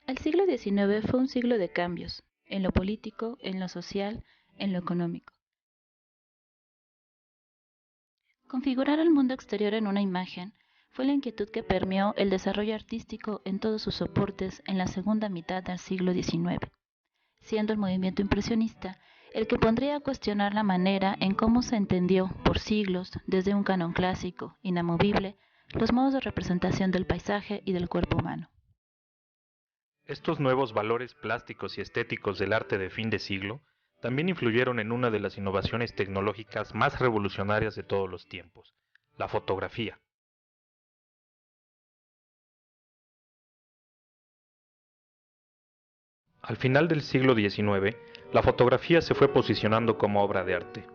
El siglo XIX fue un siglo de cambios, en lo político, en lo social, en lo económico. Configurar el mundo exterior en una imagen fue la inquietud que permeó el desarrollo artístico en todos sus soportes en la segunda mitad del siglo XIX, siendo el movimiento impresionista el que pondría a cuestionar la manera en cómo se entendió por siglos, desde un canon clásico, inamovible, los modos de representación del paisaje y del cuerpo humano. Estos nuevos valores plásticos y estéticos del arte de fin de siglo también influyeron en una de las innovaciones tecnológicas más revolucionarias de todos los tiempos, la fotografía. Al final del siglo XIX, la fotografía se fue posicionando como obra de arte.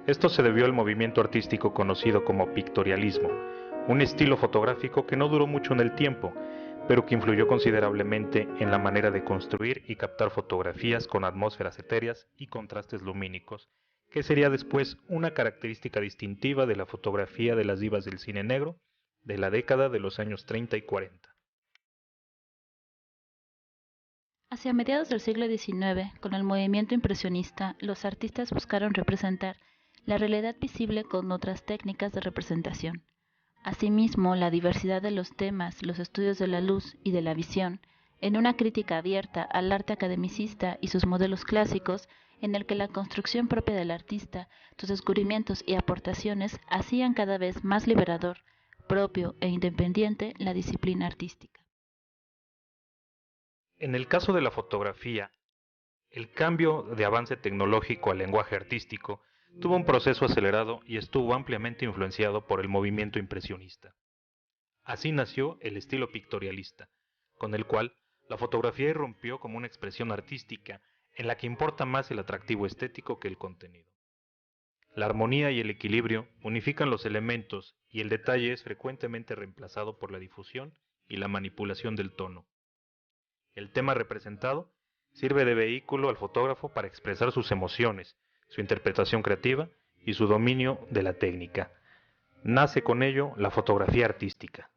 Esto se debió al movimiento artístico conocido como pictorialismo, un estilo fotográfico que no duró mucho en el tiempo, pero que influyó considerablemente en la manera de construir y captar fotografías con atmósferas etéreas y contrastes lumínicos, que sería después una característica distintiva de la fotografía de las divas del cine negro de la década de los años 30 y 40. Hacia mediados del siglo XIX, con el movimiento impresionista, los artistas buscaron representar la realidad visible con otras técnicas de representación. Asimismo, la diversidad de los temas, los estudios de la luz y de la visión, en una crítica abierta al arte academicista y sus modelos clásicos, en el que la construcción propia del artista, sus descubrimientos y aportaciones hacían cada vez más liberador, propio e independiente la disciplina artística. En el caso de la fotografía, el cambio de avance tecnológico al lenguaje artístico tuvo un proceso acelerado y estuvo ampliamente influenciado por el movimiento impresionista. Así nació el estilo pictorialista, con el cual la fotografía irrumpió como una expresión artística en la que importa más el atractivo estético que el contenido. La armonía y el equilibrio unifican los elementos y el detalle es frecuentemente reemplazado por la difusión y la manipulación del tono. El tema representado sirve de vehículo al fotógrafo para expresar sus emociones, su interpretación creativa y su dominio de la técnica. Nace con ello la fotografía artística.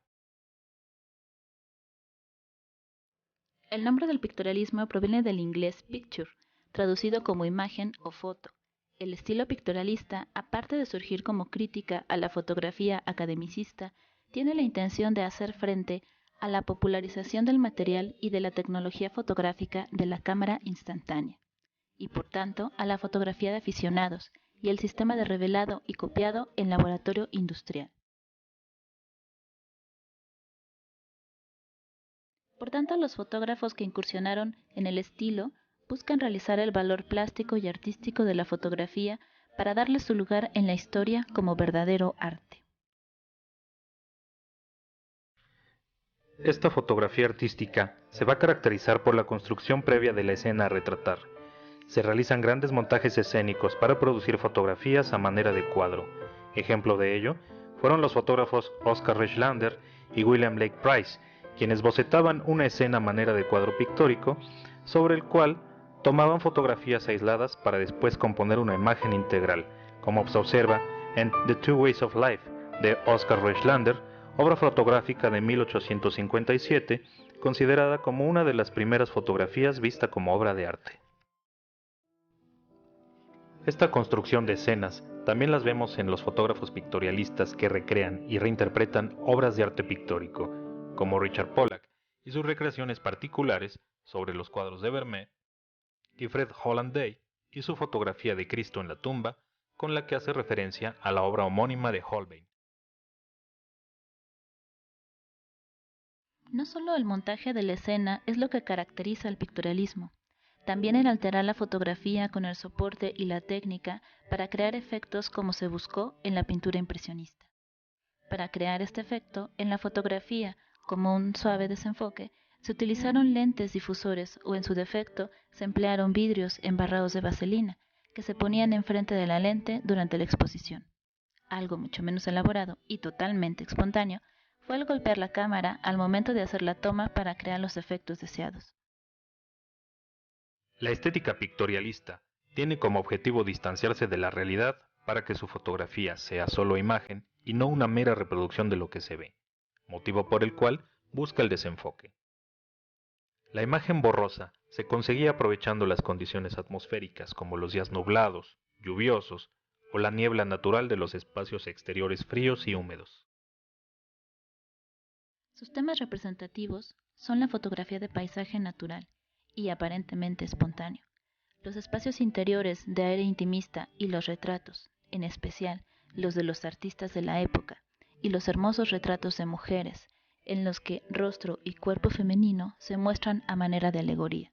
El nombre del pictorialismo proviene del inglés picture, traducido como imagen o foto. El estilo pictorialista, aparte de surgir como crítica a la fotografía academicista, tiene la intención de hacer frente a la popularización del material y de la tecnología fotográfica de la cámara instantánea, y por tanto a la fotografía de aficionados y el sistema de revelado y copiado en laboratorio industrial. Por tanto, los fotógrafos que incursionaron en el estilo buscan realizar el valor plástico y artístico de la fotografía para darle su lugar en la historia como verdadero arte. Esta fotografía artística se va a caracterizar por la construcción previa de la escena a retratar. Se realizan grandes montajes escénicos para producir fotografías a manera de cuadro. Ejemplo de ello fueron los fotógrafos Oscar Rechlander y William Lake Price, quienes bocetaban una escena a manera de cuadro pictórico, sobre el cual tomaban fotografías aisladas para después componer una imagen integral, como se observa en The Two Ways of Life de Oscar Rechlander, obra fotográfica de 1857, considerada como una de las primeras fotografías vista como obra de arte. Esta construcción de escenas también las vemos en los fotógrafos pictorialistas que recrean y reinterpretan obras de arte pictórico, como Richard Pollack y sus recreaciones particulares sobre los cuadros de Vermeer, y Fred Holland-Day y su fotografía de Cristo en la tumba, con la que hace referencia a la obra homónima de Holbein. No solo el montaje de la escena es lo que caracteriza al pictorialismo, también el alterar la fotografía con el soporte y la técnica para crear efectos como se buscó en la pintura impresionista. Para crear este efecto, en la fotografía, como un suave desenfoque, se utilizaron lentes difusores o en su defecto se emplearon vidrios embarrados de vaselina que se ponían enfrente de la lente durante la exposición. Algo mucho menos elaborado y totalmente espontáneo fue el golpear la cámara al momento de hacer la toma para crear los efectos deseados. La estética pictorialista tiene como objetivo distanciarse de la realidad para que su fotografía sea solo imagen y no una mera reproducción de lo que se ve, motivo por el cual busca el desenfoque. La imagen borrosa se conseguía aprovechando las condiciones atmosféricas como los días nublados, lluviosos o la niebla natural de los espacios exteriores fríos y húmedos. Sus temas representativos son la fotografía de paisaje natural y aparentemente espontáneo, los espacios interiores de aire intimista y los retratos, en especial los de los artistas de la época, y los hermosos retratos de mujeres, en los que rostro y cuerpo femenino se muestran a manera de alegoría.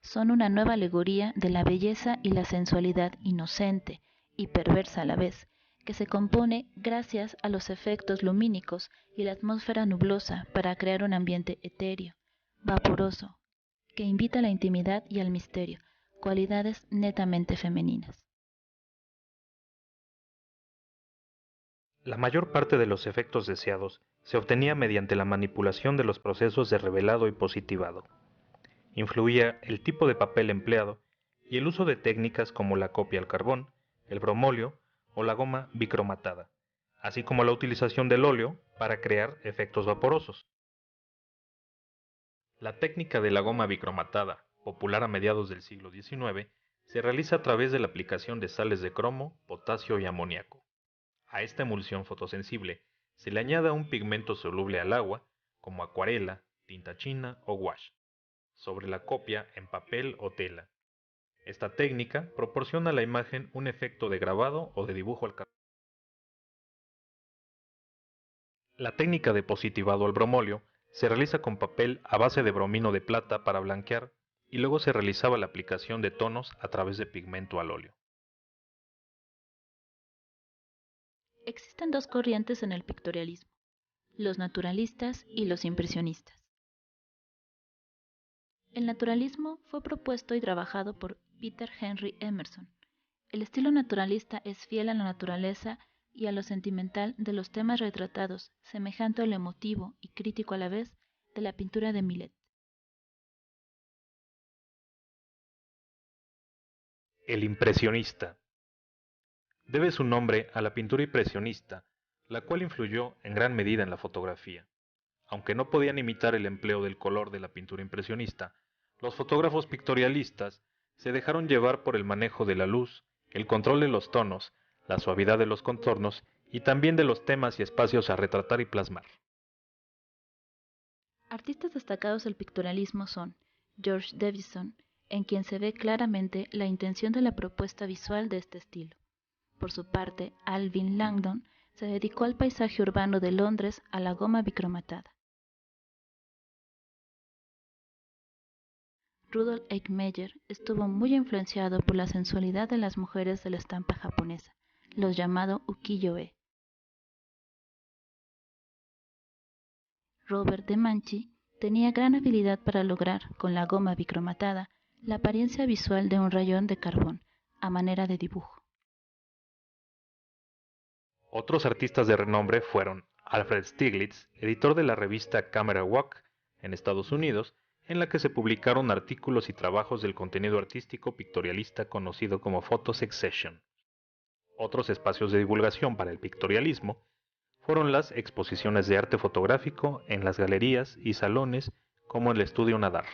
Son una nueva alegoría de la belleza y la sensualidad inocente y perversa a la vez, que se compone gracias a los efectos lumínicos y la atmósfera nublosa para crear un ambiente etéreo, vaporoso, que invita a la intimidad y al misterio, cualidades netamente femeninas. La mayor parte de los efectos deseados se obtenía mediante la manipulación de los procesos de revelado y positivado. Influía el tipo de papel empleado y el uso de técnicas como la copia al carbón, el bromóleo o la goma bicromatada, así como la utilización del óleo para crear efectos vaporosos. La técnica de la goma bicromatada, popular a mediados del siglo XIX, se realiza a través de la aplicación de sales de cromo, potasio y amoníaco. A esta emulsión fotosensible se le añade un pigmento soluble al agua, como acuarela, tinta china o gouache, sobre la copia en papel o tela. Esta técnica proporciona a la imagen un efecto de grabado o de dibujo al carbón. La técnica de positivado al bromóleo se realiza con papel a base de bromino de plata para blanquear y luego se realizaba la aplicación de tonos a través de pigmento al óleo. Existen dos corrientes en el pictorialismo, los naturalistas y los impresionistas. El naturalismo fue propuesto y trabajado por Peter Henry Emerson. El estilo naturalista es fiel a la naturaleza y a lo sentimental de los temas retratados, semejante al emotivo y crítico a la vez de la pintura de Millet. El impresionista debe su nombre a la pintura impresionista, la cual influyó en gran medida en la fotografía. Aunque no podían imitar el empleo del color de la pintura impresionista, los fotógrafos pictorialistas se dejaron llevar por el manejo de la luz, el control de los tonos, la suavidad de los contornos y también de los temas y espacios a retratar y plasmar. Artistas destacados del pictorialismo son George Davison, en quien se ve claramente la intención de la propuesta visual de este estilo. Por su parte, Alvin Langdon se dedicó al paisaje urbano de Londres a la goma bicromatada. Rudolf Eichmeyer estuvo muy influenciado por la sensualidad de las mujeres de la estampa japonesa, los llamados ukiyo-e. Robert de Manchi tenía gran habilidad para lograr, con la goma bicromatada, la apariencia visual de un rayón de carbón, a manera de dibujo. Otros artistas de renombre fueron Alfred Stieglitz, editor de la revista Camera Walk en Estados Unidos, en la que se publicaron artículos y trabajos del contenido artístico pictorialista conocido como Photo Succession. Otros espacios de divulgación para el pictorialismo fueron las exposiciones de arte fotográfico en las galerías y salones como el Estudio Nadar.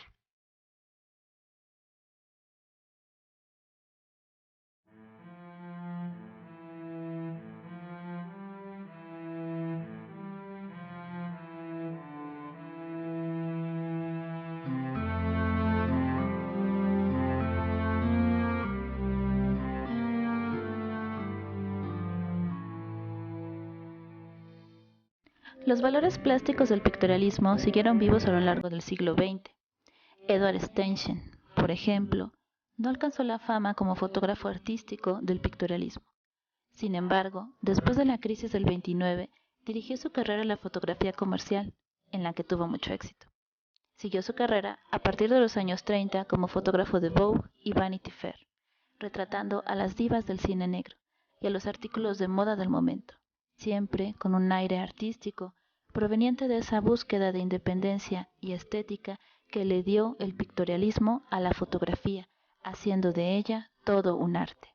Los valores plásticos del pictorialismo siguieron vivos a lo largo del siglo XX. Edward Steichen, por ejemplo, no alcanzó la fama como fotógrafo artístico del pictorialismo. Sin embargo, después de la crisis del 29, dirigió su carrera a la fotografía comercial, en la que tuvo mucho éxito. Siguió su carrera a partir de los años 30 como fotógrafo de Vogue y Vanity Fair, retratando a las divas del cine negro y a los artículos de moda del momento, siempre con un aire artístico proveniente de esa búsqueda de independencia y estética que le dio el pictorialismo a la fotografía, haciendo de ella todo un arte.